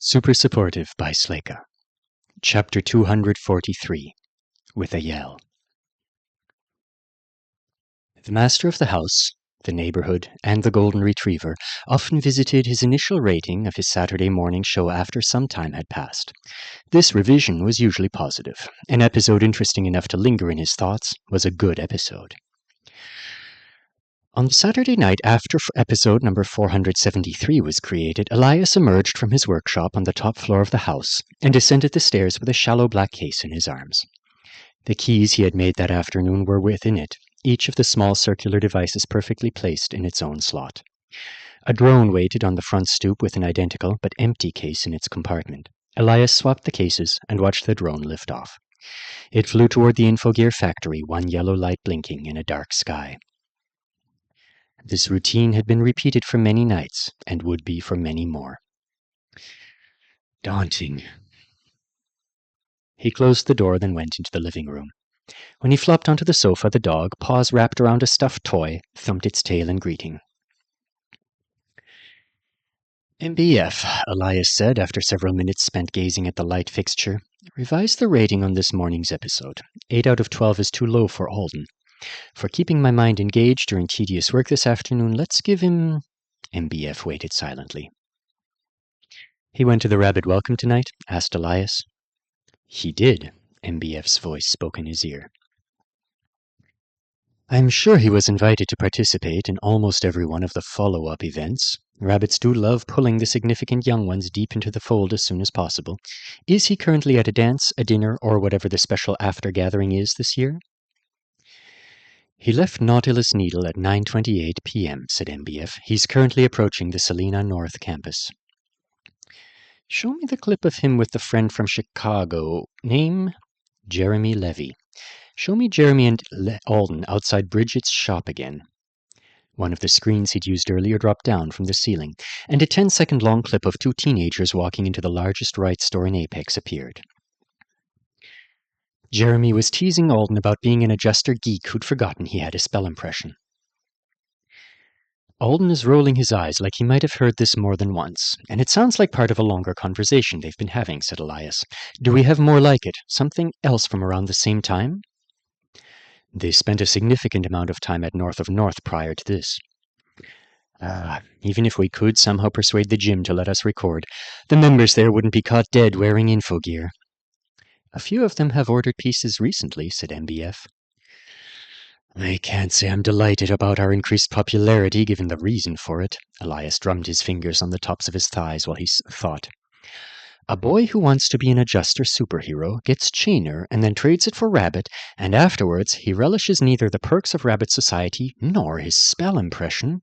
Super Supportive by Sleyca. Chapter 243. With a Yell. The master of the house, the neighborhood, and the golden retriever often visited his initial rating of his Saturday morning show after some time had passed. This revision was usually positive. An episode interesting enough to linger in his thoughts was a good episode. On Saturday night after episode number 473 was created, Elias emerged from his workshop on the top floor of the house and descended the stairs with a shallow black case in his arms. The keys he had made that afternoon were within it, each of the small circular devices perfectly placed in its own slot. A drone waited on the front stoop with an identical but empty case in its compartment. Elias swapped the cases and watched the drone lift off. It flew toward the Infogear factory, one yellow light blinking in a dark sky. This routine had been repeated for many nights, and would be for many more. Daunting. He closed the door, then went into the living room. When he flopped onto the sofa, the dog, paws wrapped around a stuffed toy, thumped its tail in greeting. MBF, Elias said after several minutes spent gazing at the light fixture. Revise the rating on this morning's episode. 8 out of 12 is too low for Alden. For keeping my mind engaged during tedious work this afternoon, let's give him... MBF waited silently. He went to the rabbit welcome tonight? Asked Elias. He did, MBF's voice spoke in his ear. I'm sure he was invited to participate in almost every one of the follow-up events. Rabbits do love pulling the significant young ones deep into the fold as soon as possible. Is he currently at a dance, a dinner, or whatever the special after-gathering is this year? He left Nautilus Needle at 9:28 p.m., said MBF. He's currently approaching the Salina North campus. Show me the clip of him with the friend from Chicago. Name? Jeremy Levy. Show me Jeremy and Alden outside Bridget's shop again. One of the screens he'd used earlier dropped down from the ceiling, and a 10-second long clip of two teenagers walking into the largest rights store in Apex appeared. Jeremy was teasing Alden about being an adjuster geek who'd forgotten he had a spell impression. Alden is rolling his eyes like he might have heard this more than once, and it sounds like part of a longer conversation they've been having, said Elias. Do we have more like it? Something else from around the same time? They spent a significant amount of time at North of North prior to this. Even if we could somehow persuade the gym to let us record, the members there wouldn't be caught dead wearing Infogear. A few of them have ordered pieces recently, said MBF. I can't say I'm delighted about our increased popularity, given the reason for it. Elias drummed his fingers on the tops of his thighs while he thought. A boy who wants to be an adjuster superhero gets Chainer and then trades it for Rabbit, and afterwards he relishes neither the perks of Rabbit society nor his spell impression.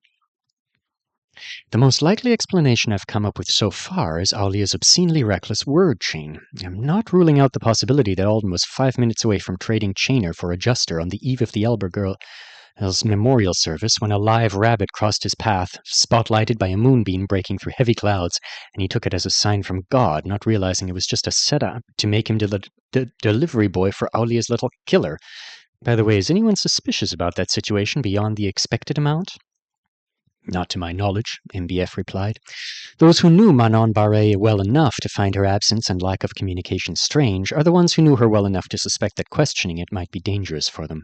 The most likely explanation I've come up with so far is Aulia's obscenely reckless word chain. I'm not ruling out the possibility that Alden was 5 minutes away from trading Chainer for Adjuster on the eve of the Elber Girl's memorial service when a live rabbit crossed his path, spotlighted by a moonbeam breaking through heavy clouds, and he took it as a sign from God, not realizing it was just a setup to make him the delivery boy for Aulia's little killer. By the way, is anyone suspicious about that situation beyond the expected amount? Not to my knowledge, MBF replied. Those who knew Manon Barre well enough to find her absence and lack of communication strange are the ones who knew her well enough to suspect that questioning it might be dangerous for them.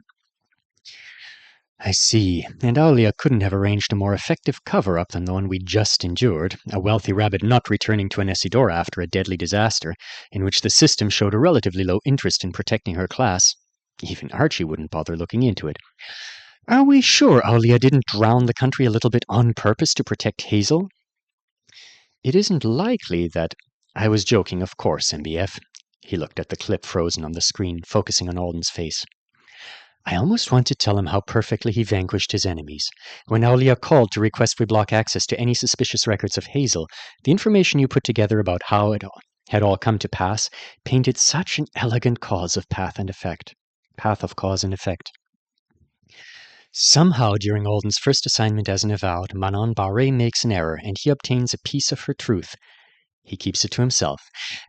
I see, and Aulia couldn't have arranged a more effective cover-up than the one we just endured, a wealthy rabbit not returning to Anesidora after a deadly disaster, in which the system showed a relatively low interest in protecting her class. Even Archie wouldn't bother looking into it. Are we sure Aulia didn't drown the country a little bit on purpose to protect Hazel? It isn't likely that... I was joking, of course, MBF. He looked at the clip frozen on the screen, focusing on Alden's face. I almost want to tell him how perfectly he vanquished his enemies. When Aulia called to request we block access to any suspicious records of Hazel, the information you put together about how it had all come to pass painted such an elegant path of cause and effect. Somehow, during Alden's first assignment as an avowed, Manon Barre makes an error, and he obtains a piece of her truth. He keeps it to himself.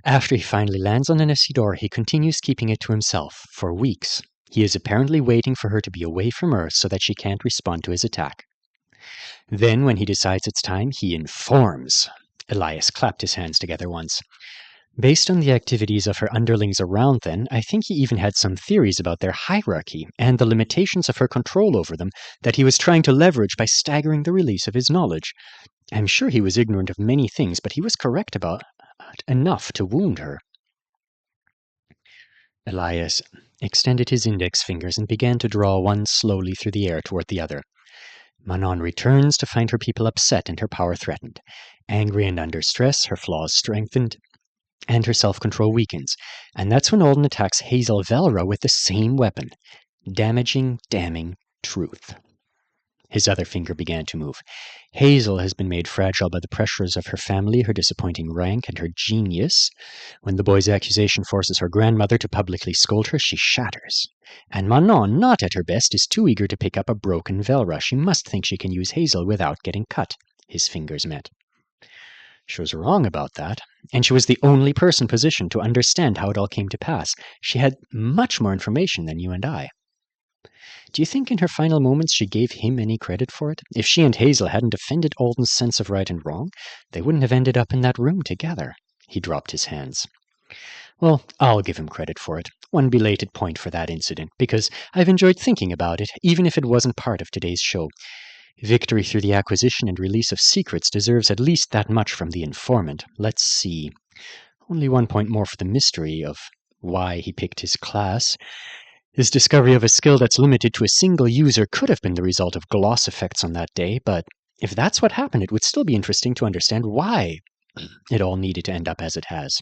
After he finally lands on Anesidora, he continues keeping it to himself, for weeks. He is apparently waiting for her to be away from Earth so that she can't respond to his attack. Then, when he decides it's time, he informs. Elias clapped his hands together once. Based on the activities of her underlings around then, I think he even had some theories about their hierarchy and the limitations of her control over them that he was trying to leverage by staggering the release of his knowledge. I'm sure he was ignorant of many things, but he was correct about enough to wound her. Elias extended his index fingers and began to draw one slowly through the air toward the other. Manon returns to find her people upset and her power threatened. Angry and under stress, her flaws strengthened, and her self-control weakens. And that's when Alden attacks Hazel Velra with the same weapon. Damaging, damning truth. His other finger began to move. Hazel has been made fragile by the pressures of her family, her disappointing rank, and her genius. When the boy's accusation forces her grandmother to publicly scold her, she shatters. And Manon, not at her best, is too eager to pick up a broken Velra. She must think she can use Hazel without getting cut. His fingers met. She was wrong about that, and she was the only person positioned to understand how it all came to pass. She had much more information than you and I. Do you think in her final moments she gave him any credit for it? If she and Hazel hadn't defended Alden's sense of right and wrong, they wouldn't have ended up in that room together. He dropped his hands. Well, I'll give him credit for it. One belated point for that incident, because I've enjoyed thinking about it, even if it wasn't part of today's show. Victory through the acquisition and release of secrets deserves at least that much from the informant. Let's see. Only 1 point more for the mystery of why he picked his class. His discovery of a skill that's limited to a single user could have been the result of gloss effects on that day, but if that's what happened, it would still be interesting to understand why it all needed to end up as it has.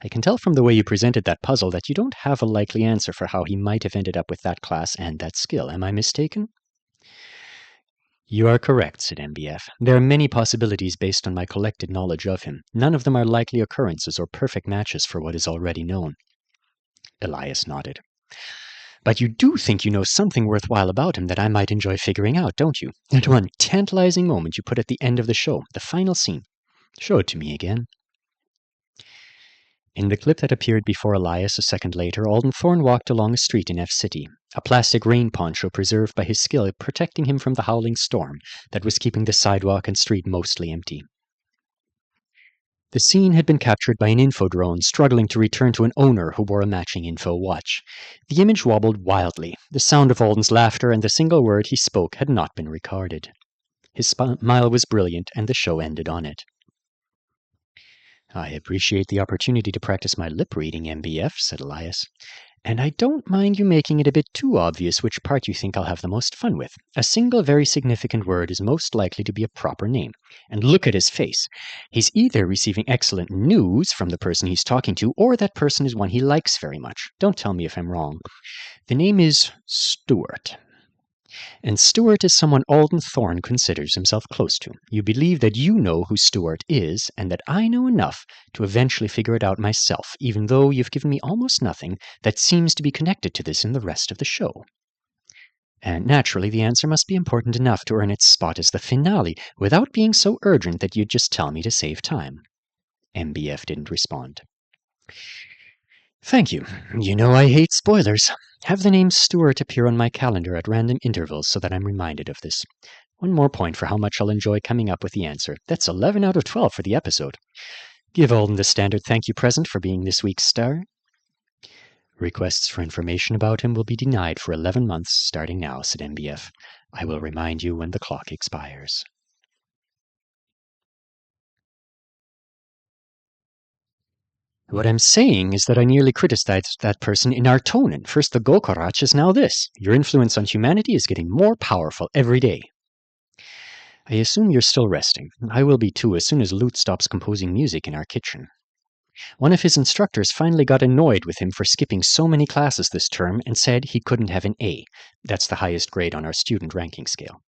I can tell from the way you presented that puzzle that you don't have a likely answer for how he might have ended up with that class and that skill. Am I mistaken? You are correct, said MBF. There are many possibilities based on my collected knowledge of him. None of them are likely occurrences or perfect matches for what is already known. Elias nodded. But you do think you know something worthwhile about him that I might enjoy figuring out, don't you? That one tantalizing moment you put at the end of the show, the final scene. Show it to me again. In the clip that appeared before Elias a second later, Alden Thorne walked along a street in F City, a plastic rain poncho preserved by his skill protecting him from the howling storm that was keeping the sidewalk and street mostly empty. The scene had been captured by an info drone struggling to return to an owner who wore a matching info watch. The image wobbled wildly. The sound of Alden's laughter and the single word he spoke had not been recorded. His smile was brilliant, and the show ended on it. I appreciate the opportunity to practice my lip reading, MBF, said Elias. And I don't mind you making it a bit too obvious which part you think I'll have the most fun with. A single very significant word is most likely to be a proper name. And look at his face. He's either receiving excellent news from the person he's talking to, or that person is one he likes very much. Don't tell me if I'm wrong. The name is Stuart. And Stuart is someone Alden Thorne considers himself close to. You believe that you know who Stuart is, and that I know enough to eventually figure it out myself, even though you've given me almost nothing that seems to be connected to this in the rest of the show. And naturally, the answer must be important enough to earn its spot as the finale, without being so urgent that you'd just tell me to save time. MBF didn't respond. Thank you. You know I hate spoilers. Have the name Stuart appear on my calendar at random intervals so that I'm reminded of this. 1 more point for how much I'll enjoy coming up with the answer. That's 11 out of 12 for the episode. Give Alden the standard thank you present for being this week's star. Requests for information about him will be denied for 11 months starting now, said MBF. I will remind you when the clock expires. What I'm saying is that I nearly criticized that person in Artonin. First the Gokorach, now this. Your influence on humanity is getting more powerful every day. I assume you're still resting. I will be too as soon as Lute stops composing music in our kitchen. One of his instructors finally got annoyed with him for skipping so many classes this term and said he couldn't have an A. That's the highest grade on our student ranking scale.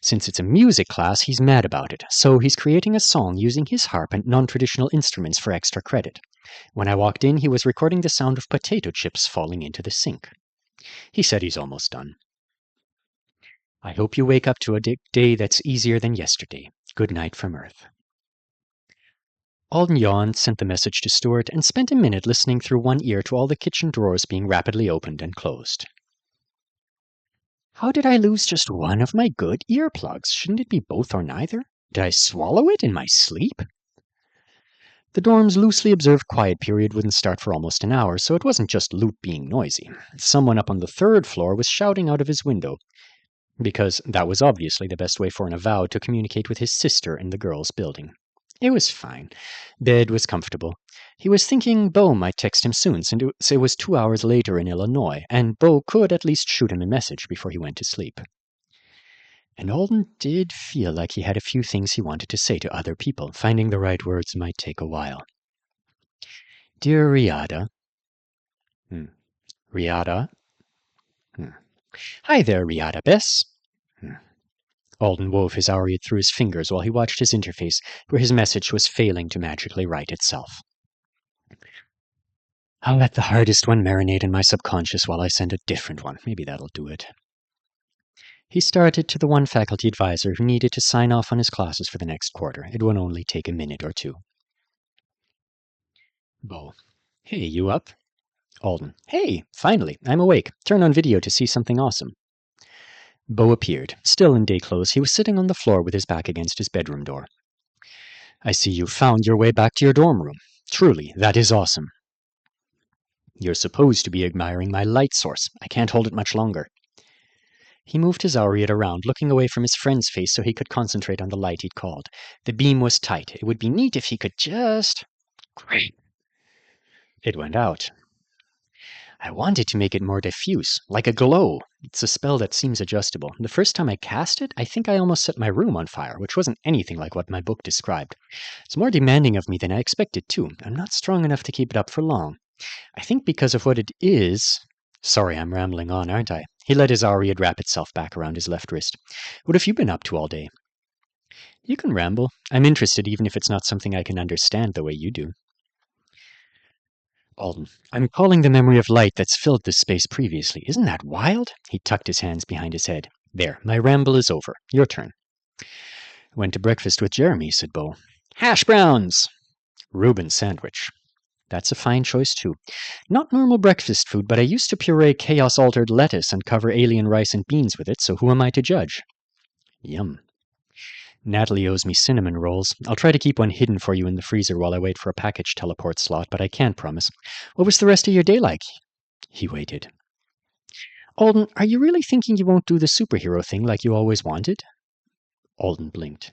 Since it's a music class, he's mad about it, so he's creating a song using his harp and non-traditional instruments for extra credit. When I walked in, he was recording the sound of potato chips falling into the sink. He said he's almost done. I hope you wake up to a day that's easier than yesterday. Good night from Earth. Alden yawned, sent the message to Stuart, and spent a minute listening through one ear to all the kitchen drawers being rapidly opened and closed. How did I lose just one of my good earplugs? Shouldn't it be both or neither? Did I swallow it in my sleep? The dorm's loosely observed quiet period wouldn't start for almost an hour, so it wasn't just Loot being noisy. Someone up on the third floor was shouting out of his window, because that was obviously the best way for an avowed to communicate with his sister in the girls' building. It was fine. Bed was comfortable. He was thinking Bo might text him soon, since it was 2 hours later in Illinois, and Bo could at least shoot him a message before he went to sleep. And Alden did feel like he had a few things he wanted to say to other people. Finding the right words might take a while. Dear Riada. Riada? Hi there, Riada Bess. Alden wove his Ariad through his fingers while he watched his interface, where his message was failing to magically write itself. I'll let the hardest one marinate in my subconscious while I send a different one. Maybe that'll do it. He started to the one faculty advisor who needed to sign off on his classes for the next quarter. It would only take a minute or two. Bo. Hey, you up? Alden. Hey, finally, I'm awake. Turn on video to see something awesome. Bo appeared. Still in day clothes, he was sitting on the floor with his back against his bedroom door. I see you found your way back to your dorm room. Truly, that is awesome. You're supposed to be admiring my light source. I can't hold it much longer. He moved his Ariad around, looking away from his friend's face so he could concentrate on the light he'd called. The beam was tight. It would be neat if he could just... Great. It went out. I wanted to make it more diffuse, like a glow. It's a spell that seems adjustable. The first time I cast it, I think I almost set my room on fire, which wasn't anything like what my book described. It's more demanding of me than I expected, too. I'm not strong enough to keep it up for long. I think because of what it is... Sorry, I'm rambling on, aren't I? He let his Ariad wrap itself back around his left wrist. What have you been up to all day? You can ramble. I'm interested even if it's not something I can understand the way you do. Alden, I'm calling the memory of light that's filled this space previously. Isn't that wild? He tucked his hands behind his head. There, my ramble is over. Your turn. Went to breakfast with Jeremy, said Bo. Hash browns! Reuben sandwich. That's a fine choice, too. Not normal breakfast food, but I used to puree chaos-altered lettuce and cover alien rice and beans with it, so who am I to judge? Yum. Natalie owes me cinnamon rolls. I'll try to keep one hidden for you in the freezer while I wait for a package teleport slot, but I can't promise. What was the rest of your day like? He waited. Alden, are you really thinking you won't do the superhero thing like you always wanted? Alden blinked.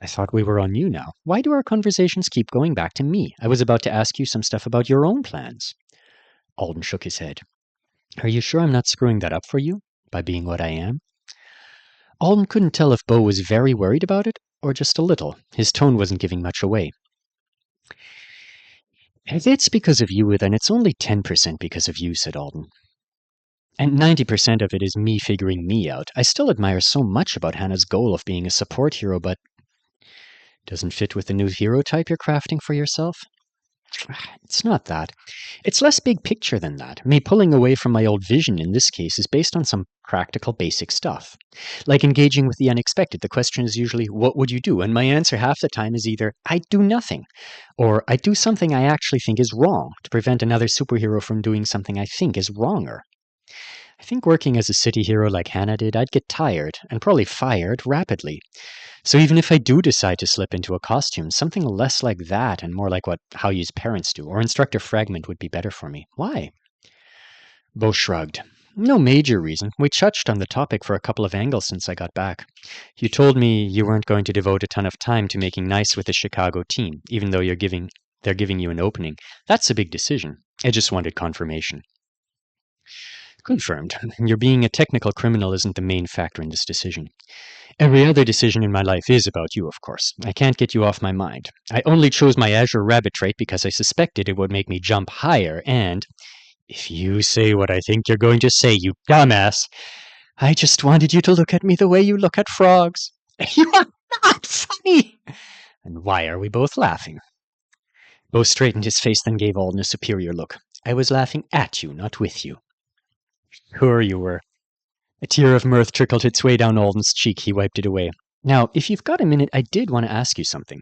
I thought we were on you now. Why do our conversations keep going back to me? I was about to ask you some stuff about your own plans. Alden shook his head. Are you sure I'm not screwing that up for you? By being what I am? Alden couldn't tell if Bo was very worried about it, or just a little. His tone wasn't giving much away. If it's because of you, then it's only 10% because of you, said Alden. And 90% of it is me figuring me out. I still admire so much about Hannah's goal of being a support hero, but... Doesn't fit with the new hero type you're crafting for yourself? It's not that. It's less big picture than that. Me pulling away from my old vision in this case is based on some practical basic stuff. Like engaging with the unexpected, the question is usually, what would you do? And my answer half the time is either, I'd do nothing, or I'd do something I actually think is wrong to prevent another superhero from doing something I think is wronger. I think working as a city hero like Hannah did, I'd get tired, and probably fired, rapidly. So even if I do decide to slip into a costume, something less like that and more like what Haoyu's parents do, or Instructor Fragment would be better for me. Why? Bo shrugged. No major reason. We touched on the topic for a couple of angles since I got back. You told me you weren't going to devote a ton of time to making nice with the Chicago team, even though they're giving you an opening. That's a big decision. I just wanted confirmation. Confirmed. Your being a technical criminal isn't the main factor in this decision. Every other decision in my life is about you, of course. I can't get you off my mind. I only chose my Azure Rabbit trait because I suspected it would make me jump higher, and... If you say what I think you're going to say, you dumbass! I just wanted you to look at me the way you look at frogs. You are not funny! And why are we both laughing? Bo straightened his face, then gave Alden a superior look. I was laughing at you, not with you. Sure you were. A tear of mirth trickled its way down Alden's cheek. He wiped it away. Now, if you've got a minute, I did want to ask you something.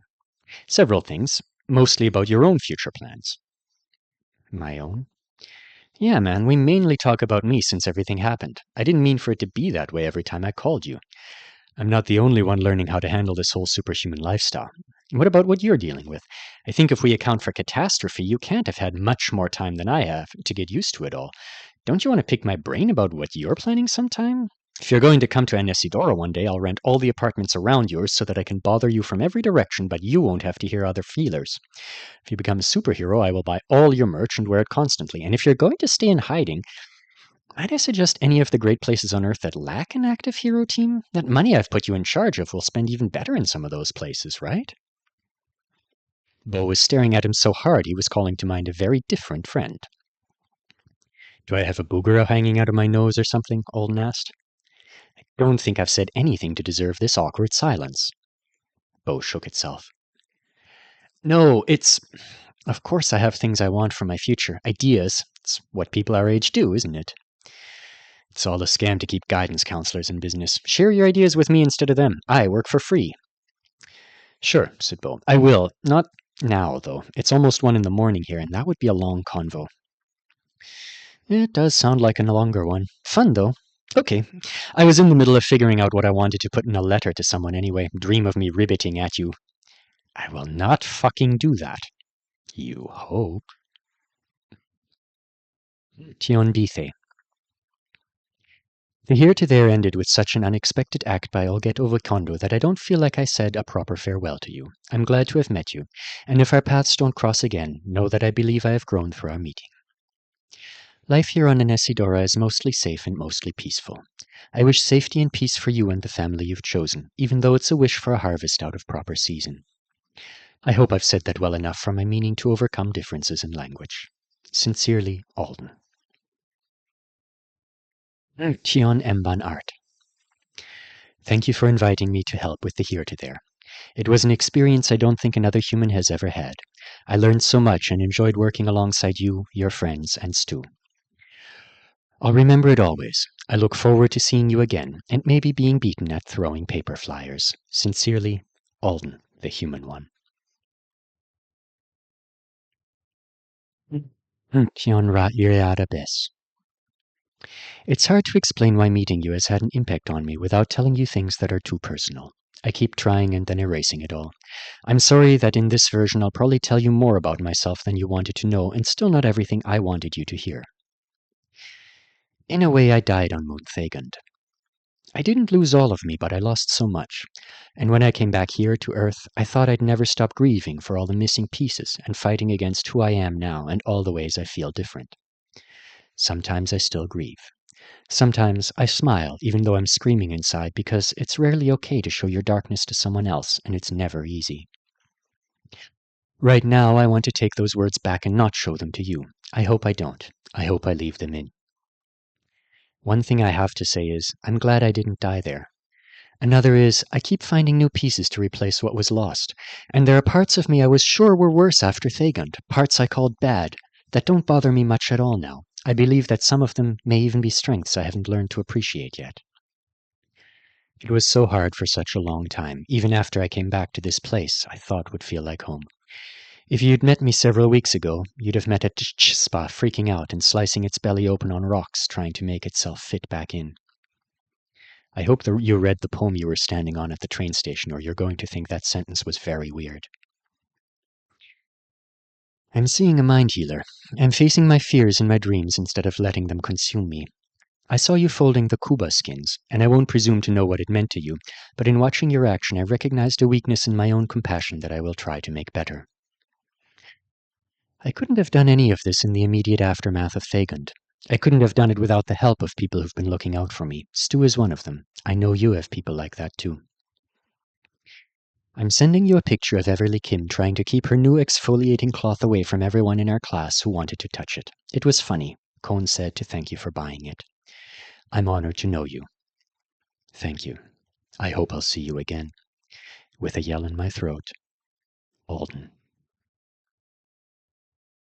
Several things, mostly about your own future plans. My own? Yeah, man, we mainly talk about me since everything happened. I didn't mean for it to be that way every time I called you. I'm not the only one learning how to handle this whole superhuman lifestyle. What about what you're dealing with? I think if we account for catastrophe, you can't have had much more time than I have to get used to it all. Don't you want to pick my brain about what you're planning sometime? If you're going to come to Anesidora one day, I'll rent all the apartments around yours so that I can bother you from every direction, but you won't have to hear other feelers. If you become a superhero, I will buy all your merch and wear it constantly. And if you're going to stay in hiding, might I suggest any of the great places on Earth that lack an active hero team? That money I've put you in charge of will spend even better in some of those places, right? Bo was staring at him so hard he was calling to mind a very different friend. Do I have a booger hanging out of my nose or something? Alden asked. I don't think I've said anything to deserve this awkward silence. Bo shook itself. No, it's... Of course I have things I want for my future. Ideas. It's what people our age do, isn't it? It's all a scam to keep guidance counselors in business. Share your ideas with me instead of them. I work for free. Sure, said Bo. I will. Not now, though. It's almost 1 in the morning here, and that would be a long convo. It does sound like a longer one. Fun, though. Okay. I was in the middle of figuring out what I wanted to put in a letter to someone anyway. Dream of me ribbiting at you. I will not fucking do that. You hope. Tion Bithe. The here to there ended with such an unexpected act by Olget Ovikondo that I don't feel like I said a proper farewell to you. I'm glad to have met you, and if our paths don't cross again, know that I believe I have grown through our meeting. Life here on Anesidora is mostly safe and mostly peaceful. I wish safety and peace for you and the family you've chosen, even though it's a wish for a harvest out of proper season. I hope I've said that well enough from my meaning to overcome differences in language. Sincerely, Alden. Tion Mban Art. Thank you for inviting me to help with the here to there. It was an experience I don't think another human has ever had. I learned so much and enjoyed working alongside you, your friends, and Stu. I'll remember it always. I look forward to seeing you again, and maybe being beaten at throwing paper flyers. Sincerely, Alden, the human one. Tionra Iriada Bes. It's hard to explain why meeting you has had an impact on me without telling you things that are too personal. I keep trying and then erasing it all. I'm sorry that in this version I'll probably tell you more about myself than you wanted to know, and still not everything I wanted you to hear. In a way, I died on Moon Thagund. I didn't lose all of me, but I lost so much. And when I came back here to Earth, I thought I'd never stop grieving for all the missing pieces and fighting against who I am now and all the ways I feel different. Sometimes I still grieve. Sometimes I smile even though I'm screaming inside because it's rarely okay to show your darkness to someone else, and it's never easy. Right now, I want to take those words back and not show them to you. I hope I don't. I hope I leave them in. One thing I have to say is, I'm glad I didn't die there. Another is, I keep finding new pieces to replace what was lost, and there are parts of me I was sure were worse after Thagund, parts I called bad, that don't bother me much at all now. I believe that some of them may even be strengths I haven't learned to appreciate yet. It was so hard for such a long time, even after I came back to this place I thought would feel like home. If you'd met me several weeks ago, you'd have met a Spa freaking out and slicing its belly open on rocks, trying to make itself fit back in. I hope that you read the poem you were standing on at the train station, or you're going to think that sentence was very weird. I'm seeing a mind healer. I'm facing my fears in my dreams instead of letting them consume me. I saw you folding the Kuba skins, and I won't presume to know what it meant to you, but in watching your action I recognized a weakness in my own compassion that I will try to make better. I couldn't have done any of this in the immediate aftermath of Thagund. I couldn't have done it without the help of people who've been looking out for me. Stu is one of them. I know you have people like that too. I'm sending you a picture of Everly Kim trying to keep her new exfoliating cloth away from everyone in our class who wanted to touch it. It was funny, Cone said to thank you for buying it. I'm honored to know you. Thank you. I hope I'll see you again. With a yell in my throat, Alden.